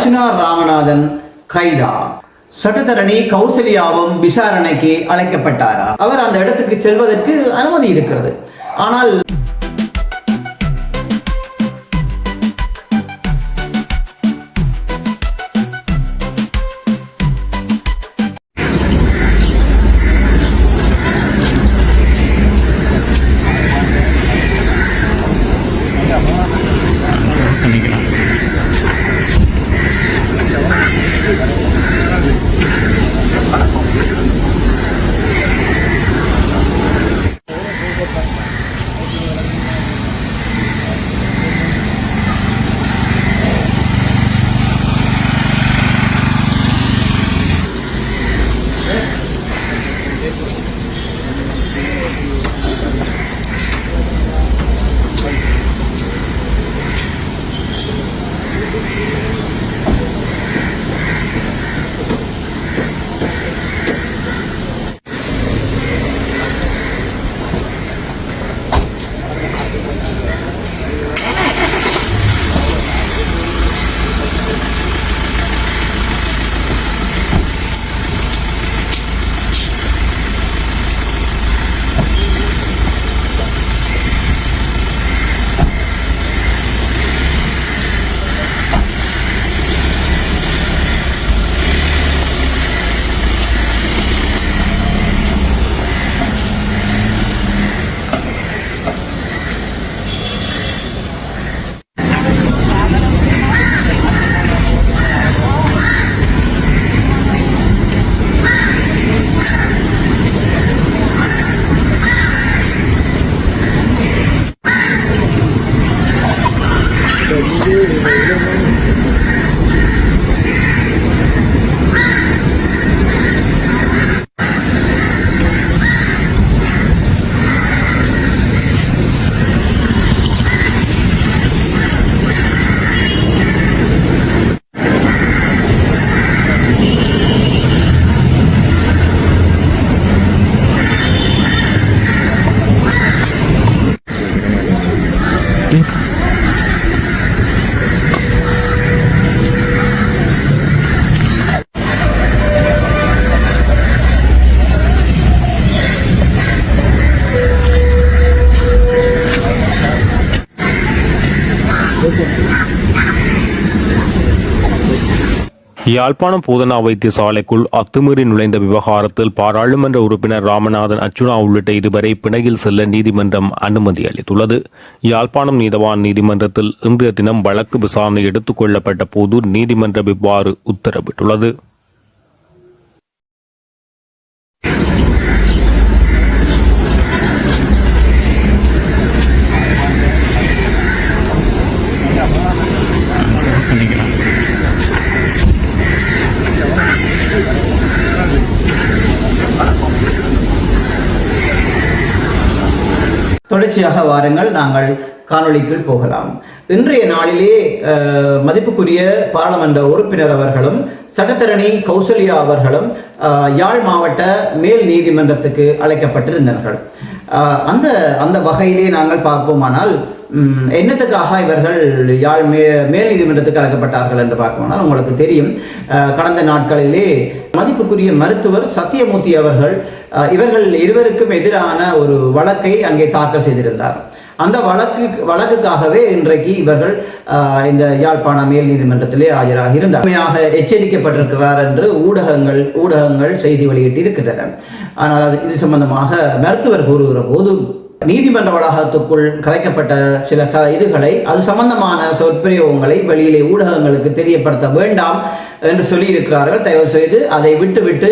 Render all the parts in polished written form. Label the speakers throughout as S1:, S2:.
S1: அர்ச்சுனா ராமநாதன் கைதா. சட்டத்தரணி கௌசல்யாவும் விசாரணைக்கு அழைக்கப்பட்டாரா? அவர் அந்த இடத்துக்கு செல்வதற்கு அனுமதி இருக்கிறது. ஆனால்
S2: யாழ்ப்பாணம் போதனா வைத்தியசாலைக்குள் அத்துமீறி நுழைந்த விவகாரத்தில் பாராளுமன்ற உறுப்பினர் ராமநாதன் அர்ச்சுனா உள்ளிட்ட இருவரை பிணையில் செல்ல நீதிமன்றம் அனுமதி அளித்துள்ளது. யாழ்ப்பாணம் நீதவான் நீதிமன்றத்தில் இன்றைய தினம் வழக்கு விசாரணை எடுத்துக் கொள்ளப்பட்ட போது நீதிமன்றம் இவ்வாறு உத்தரவிட்டுள்ளது.
S1: தொடர்ச்சியாக வாருங்கள், நாங்கள் காணொளிக்குள் போகலாம். இன்றைய நாளிலே மதிப்புக்குரிய பாராளுமன்ற உறுப்பினர் அவர்களும் சட்டத்தரணி கௌசல்யா அவர்களும் யாழ் மாவட்ட மேல் நீதிமன்றத்துக்கு அழைக்கப்பட்டிருந்தார்கள். அந்த வகையிலே நாங்கள் பார்ப்போமானால் என்னத்துக்காக இவர்கள் யாழ் மேல் நீதிமன்றத்துக்கு அழைக்கப்பட்டார்கள் என்று பார்ப்போம்னால் உங்களுக்கு தெரியும், கடந்த நாட்களிலே மதிப்புக்குரிய மருத்துவர் சத்தியமூர்த்தி அவர்கள் இவர்கள் இருவருக்கும் எதிரான ஒரு வழக்கை அங்கே தாக்கல் செய்திருந்தார். அந்த வழக்குக்காகவே இன்றைக்கு இவர்கள் இந்த யாழ்ப்பாண மேல் நீதிமன்றத்திலே ஆஜராகி இருந்தார். உண்மையாக எச்சரிக்கப்பட்டிருக்கிறார் என்று ஊடகங்கள் செய்தி வெளியிட்டிருக்கின்றன. ஆனால் இது சம்பந்தமாக மருத்துவர் கூறுகிற போது நீதிமன்ற வளாகத்துக்குள் கலைக்கப்பட்ட சில இதுகளை அது சம்பந்தமான சொற்பிரயோகங்களை வெளியிலே ஊடகங்களுக்கு தெரியப்படுத்த வேண்டாம் என்று சொல்லியிருக்கிறார்கள். தயவு செய்து அதை விட்டு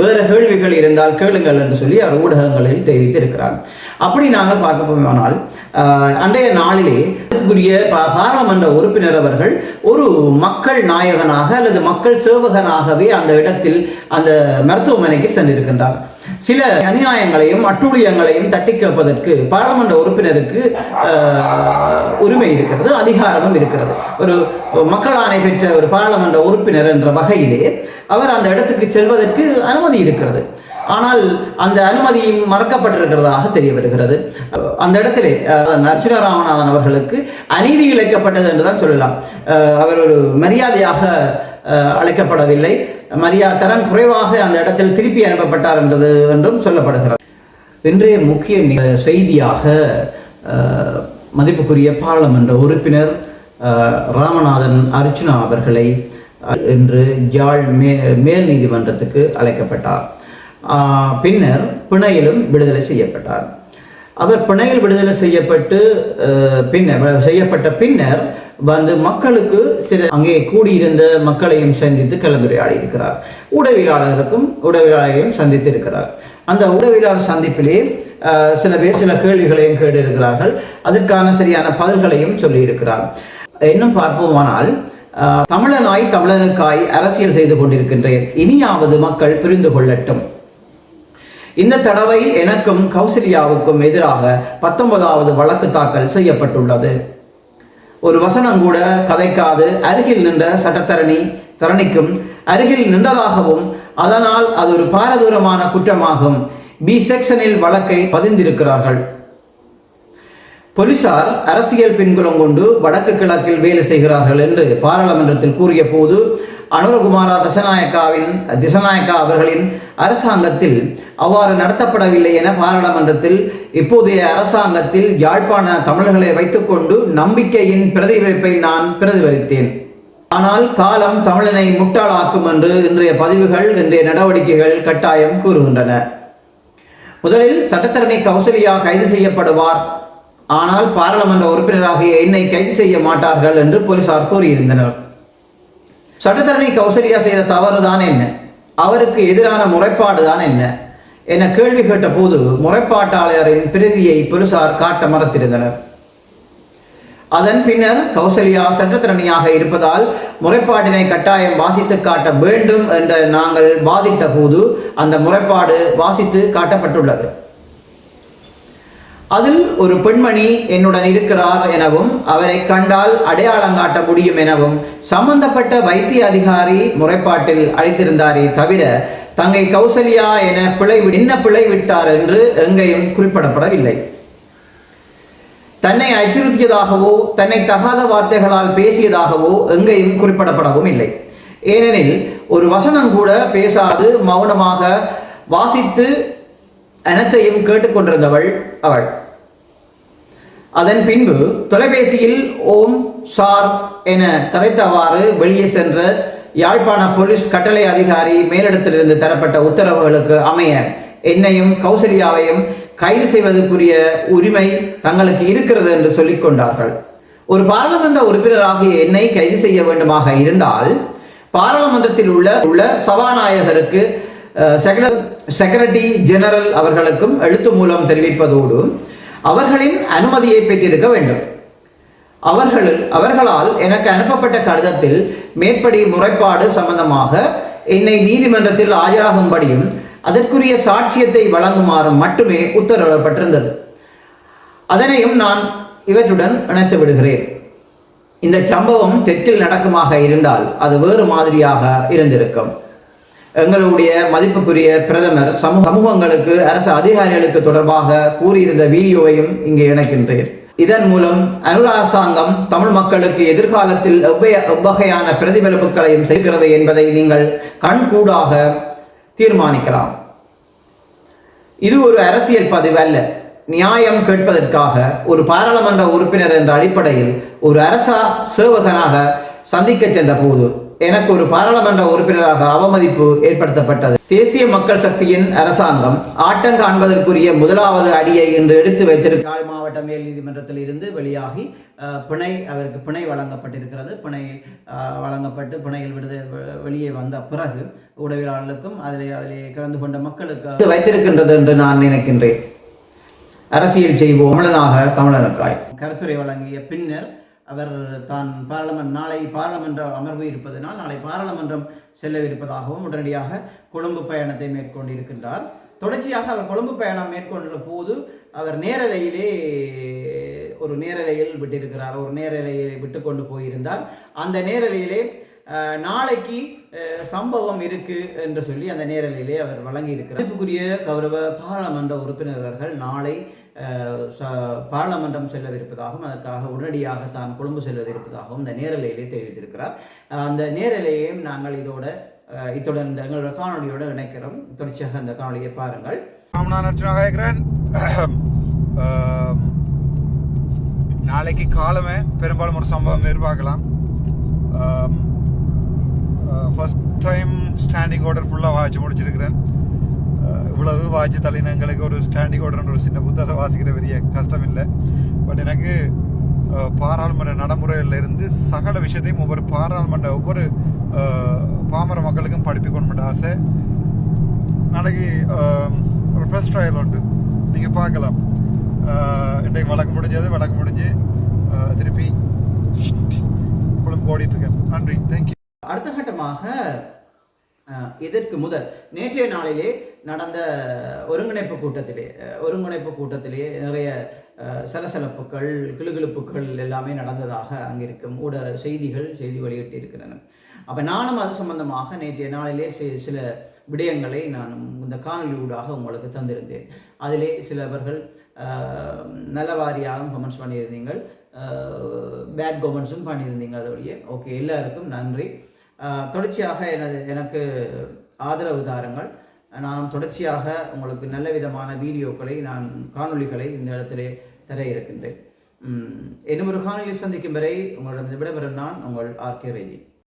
S1: வேறு கேள்விகள் இருந்தால் கேளுங்கள் என்று சொல்லி அவர் ஊடகங்களில் தெரிவித்திருக்கிறார். அப்படி நாங்கள் பார்க்க போனால் அன்றைய நாளிலே பாராளுமன்ற உறுப்பினர் அவர்கள் ஒரு மக்கள் நாயகனாக அல்லது மக்கள் சேவகனாகவே அந்த இடத்தில் அந்த மருத்துவமனைக்கு சென்றிருக்கின்றார். சில அநியாயங்களையும் அட்டூழியங்களையும் தட்டி கேட்பதற்கு பாராளுமன்ற உறுப்பினருக்கு உரிமை இருக்கிறது, அதிகாரமும் இருக்கிறது. ஒரு மக்களாணை பெற்ற ஒரு பாராளுமன்ற உறுப்பினர் என்ற வகையிலே அவர் அந்த இடத்துக்கு செல்வதற்கு அனுமதி இருக்கிறது. ஆனால் அந்த அனுமதியும் மறக்கப்பட்டிருக்கிறதாக தெரிய வருகிறது. அந்த இடத்திலே அர்ச்சுனா ராமநாதன் அவர்களுக்கு அநீதி இழைக்கப்பட்டது என்றுதான் சொல்லலாம். அவர் ஒரு மரியாதையாக அழைக்கப்படவில்லை, தரம் குறைவாக அந்த இடத்தில் திருப்பி அனுப்பப்பட்டார் என்றும் சொல்லப்படுகிறது. இன்றைய முக்கிய செய்தியாக மதிப்புக்குரிய பாராளுமன்ற உறுப்பினர் ராமநாதன் அர்ச்சுனா அவர்களை இன்று யாழ் மேல் நீதிமன்றத்துக்கு அழைக்கப்பட்டார். பின்னர் பிணையிலும் விடுதலை செய்யப்பட்டார். அவர் பிணையில் விடுதலை செய்யப்பட்ட பின்னர் வந்து மக்களுக்கு அங்கே கூடியிருந்த மக்களையும் சந்தித்து கலந்துரையாடி இருக்கிறார். ஊடகவியலாளரையும் சந்தித்து இருக்கிறார். அந்த ஊடகவியலாளர் சந்திப்பிலே சில பேர் சில கேள்விகளையும் கேட்டிருக்கிறார்கள். அதற்கான சரியான பதில்களையும் சொல்லியிருக்கிறார். இன்னும் பார்ப்போமானால், தமிழனாய் தமிழனுக்காய் அரசியல் செய்து கொண்டிருக்கின்றேன், இனியாவது மக்கள் புரிந்து கொள்ளட்டும். இந்த தடவை எனக்கும் கௌசல்யாவுக்கும் எதிராக 19வது வழக்கு தாக்கல் செய்யப்பட்டுள்ளது. ஒரு வசனம் கூட கதைக்காது அருகில் நின்ற சட்டத்தரணிக்கும் அருகில் நின்றதாகவும் அதனால் அது ஒரு பாரதூரமான குற்றமாகும் பி செக்ஷனில் வழக்கை பதிந்திருக்கிறார்கள். போலீசார் அரசியல் பின்புலம் கொண்டு வடக்கு கிழக்கில் வேலை செய்கிறார்கள் என்று பாராளுமன்றத்தில் கூறிய போது அனுரகுமார திசநாயக்கா அவர்களின் அரசாங்கத்தில் அவ்வாறு நடத்தப்படவில்லை என பாராளுமன்றத்தில் இப்போதைய அரசாங்கத்தில் யாழ்ப்பாண தமிழர்களை வைத்துக்கொண்டு நம்பிக்கையின் பிரதிபலிப்பை நான் பிரதிபலித்தேன். ஆனால் காலம் தமிழனை முட்டாளாக்கும் என்று இன்றைய பதிவுகள், இன்றைய நடவடிக்கைகள் கட்டாயம் கூறுகின்றன. முதலில் சட்டத்தரணி கௌசல்யா கைது செய்யப்படுவார், ஆனால் பாராளுமன்ற உறுப்பினராகிய என்னை கைது செய்ய மாட்டார்கள் என்று போலீசார் கூறியிருந்தனர். சட்டத்தரணி கௌசல்யா செய்த தவறுதான் என்ன, அவருக்கு எதிரான முறைப்பாடு தான் என்ன என கேள்வி கேட்ட போது முறைப்பாட்டாளரின் பிரதியை போலீசார் காட்ட மறுத்திருந்தனர். அதன் பின்னர் கௌசல்யா சட்டத்தரணியாக இருப்பதால் முறைப்பாட்டினை கட்டாயம் வாசித்து காட்ட வேண்டும் என்று நாங்கள் வாதிட்ட போது அந்த முறைப்பாடு வாசித்து காட்டப்பட்டுள்ளது. அதில் ஒரு பெண்மணி என்னுடன் இருக்கிறார் எனவும் அவரை கண்டால் அடையாளம் காட்ட முடியும் எனவும் சம்பந்தப்பட்ட வைத்திய அதிகாரி முறைப்பாட்டில் அளித்திருந்தாரே தவிர தங்கை கௌசல்யா என பிழை விட்டார் என்று எங்கேயும் குறிப்பிடப்படவில்லை. தன்னை அச்சுறுத்தியதாகவோ தன்னை தகாத வார்த்தைகளால் பேசியதாகவோ எங்கேயும் குறிப்பிடப்படவும் இல்லை. ஏனெனில் ஒரு வசனம் கூட பேசாது மௌனமாக வாசித்து அனைத்தையும் கேட்டுக்கொண்டிருந்தவள் அவள். அதன் பின்பு தொலைபேசியில் ஓம் சார் என கதைத்தவாறு வெளியே சென்ற யாழ்ப்பாண போலீஸ் கட்டளை அதிகாரி மேலிடத்திலிருந்து தரப்பட்ட உத்தரவுகளுக்கு அமைய என்னையும் கௌசல்யாவையும் கைது செய்வதற்குரிய உரிமை தங்களுக்கு இருக்கிறது என்று சொல்லிக் கொண்டார்கள். ஒரு பாராளுமன்ற உறுப்பினராகிய என்னை கைது செய்ய வேண்டுமாக இருந்தால் பாராளுமன்றத்தில் உள்ள சபாநாயகருக்கு செக்ரட்டரி ஜெனரல் அவர்களுக்கும் எழுத்து மூலம் தெரிவிப்பதோடு அவர்களின் அனுமதியை பெற்றிருக்க வேண்டும். அவர்களால் எனக்கு அனுப்பப்பட்ட கடிதத்தில் மேற்படி முறைப்பாடு சம்பந்தமாக என்னை நீதிமன்றத்தில் ஆஜராகும்படியும் அதற்குரிய சாட்சியத்தை வழங்குமாறும் மட்டுமே உத்தரவிடப்பட்டிருந்தது. அதனையும் நான் இவற்றுடன் இணைத்து விடுகிறேன். இந்த சம்பவம் தெற்கில் நடக்குமாக இருந்தால் அது வேறு மாதிரியாக இருந்திருக்கும். எங்களுடைய மதிப்புக்குரிய பிரதமர் சமூகங்களுக்கு அரசு அதிகாரிகளுக்கு தொடர்பாக கூறியிருந்த வீடியோவையும் இங்கே இணைக்கின்றேன். இதன் மூலம் அரசாங்கம் தமிழ் மக்களுக்கு எதிர்காலத்தில் எவ்வகையான பிரதிபலிப்புகளையும் செய்கிறது என்பதை நீங்கள் கண்கூடாக தீர்மானிக்கலாம். இது ஒரு அரசியல் பதிவு அல்ல. நியாயம் கேட்பதற்காக ஒரு பாராளுமன்ற உறுப்பினர் என்ற அடிப்படையில் ஒரு அரச சேவகனாக சந்திக்க சென்ற போது எனக்கு ஒரு பாராளுமன்ற உறுப்பினராக அவமதிப்பு ஏற்படுத்தப்பட்டது. தேசிய மக்கள் சக்தியின் அரசாங்கம் ஆட்டம் காண்பதற்குரிய முதலாவது அடியை இன்று எடுத்து வைத்திருக்க யாழ் மாவட்ட மேல் நீதிமன்றத்தில் இருந்து வெளியாகி அவருக்கு பிணை வழங்கப்பட்டிருக்கிறது. பிணை வழங்கப்பட்டு பிணையில் வெளியே வந்த பிறகு ஊடகவியலாளர்களுக்கும் அதிலே கலந்து கொண்ட மக்களுக்கு வைத்திருக்கின்றது என்று நான் நினைக்கின்றேன். அரசியல் செய்வோம் தமிழனாக தமிழனுக்காய் கருத்துரை வழங்கிய பின்னர் அவர் தான் நாளை பாராளுமன்ற அமர்வு இருப்பதனால் நாளை பாராளுமன்றம் செல்லவிருப்பதாகவும் உடனடியாக கொழும்பு பயணத்தை மேற்கொண்டிருக்கின்றார். தொடர்ச்சியாக அவர் கொழும்பு பயணம் மேற்கொண்ட போது அவர் ஒரு நேரலையில் விட்டிருக்கிறார். ஒரு நேரலையை விட்டு கொண்டு போயிருந்தார். அந்த நேரலையிலே நாளைக்கு சம்பவம் இருக்கு என்று சொல்லி அந்த நேரலையிலே அவர் வழங்கியிருக்கிறார். மதிப்புக்குரிய கௌரவ பாராளுமன்ற உறுப்பினர்கள் நாளை பாராளுமன்றம் செல்லவிருப்பதாகவும் அதற்காக உடனடியாக தான் கொழும்பு செல்வதிருப்பதாகவும் இந்த நேரலையிலே தெரிவித்திருக்கிறார். அந்த நேரலையையும் நாங்கள் இத்துடன் எங்களோட காணொலியோடு இணைக்கிறோம். தொடர்ச்சியாக அந்த காணொலியை பாருங்கள்.
S3: நான் அர்ச்சனா கேட்கிறேன். நாளைக்கு காலமே பெரும்பாலும் ஒரு சம்பவம் எதிர்பார்க்கலாம். ஃபர்ஸ்ட் டைம் ஸ்டாண்டிங் ஆர்டர் ஃபுல்லாக வாய்ச்சி முடிச்சிருக்கிறேன். இவ்வளவு வாய்ச்சி தலைநங்களுக்கு ஒரு ஸ்டாண்டிங் ஆர்டர்ன்ற ஒரு சின்ன புத்தகத்தை வாசிக்கிற பெரிய கஷ்டம் இல்லை. பட் எனக்கு பாராளுமன்ற நடைமுறையில் இருந்து சகல விஷயத்தையும் ஒவ்வொரு ஒவ்வொரு பாமர மக்களுக்கும் படிப்பிக்கணும்னு ஆசை. நாளைக்கு ஒரு ஃபர்ஸ்ட் ட்ரையல் உண்டு, நீங்கள் பார்க்கலாம். இன்றைக்கு வழக்கு முடிஞ்சு திருப்பி குழும்பு ஓடிட்டுருக்கேன். நன்றி, தேங்க்யூ.
S1: அடுத்த கட்டமாக இதற்கு முதல் நேற்றைய நாளிலே நடந்த ஒருங்கிணைப்பு கூட்டத்திலே நிறைய சலசலப்புகள் கிளுகிழுப்புகள் எல்லாமே நடந்ததாக அங்கிருக்கும் செய்தி வெளியிட்டு இருக்கிறன. அப்போ நானும் அது சம்பந்தமாக நேற்றைய நாளிலே சில விடயங்களை நான் இந்த காணொலியூடாக உங்களுக்கு தந்திருந்தேன். அதிலே சிலவர்கள் நல்ல வாரியாகவும் கமெண்ட்ஸ் பண்ணியிருந்தீங்கள், பேட் கமெண்ட்ஸும் பண்ணியிருந்தீங்க. அதோடைய ஓகே, எல்லாருக்கும் நன்றி. தொடர்ச்சியாக எனக்கு ஆதரவு தாருங்கள். நான் தொடர்ச்சியாக உங்களுக்கு நல்ல விதமான வீடியோக்களை காணொளிகளை இந்த இடத்திலே தர இருக்கின்றேன். இன்னும் ஒரு காணொலி சந்திக்கும் வரை உங்களிடம் விடைபெறும் நான் உங்கள் ஆர்கே ரெஜி.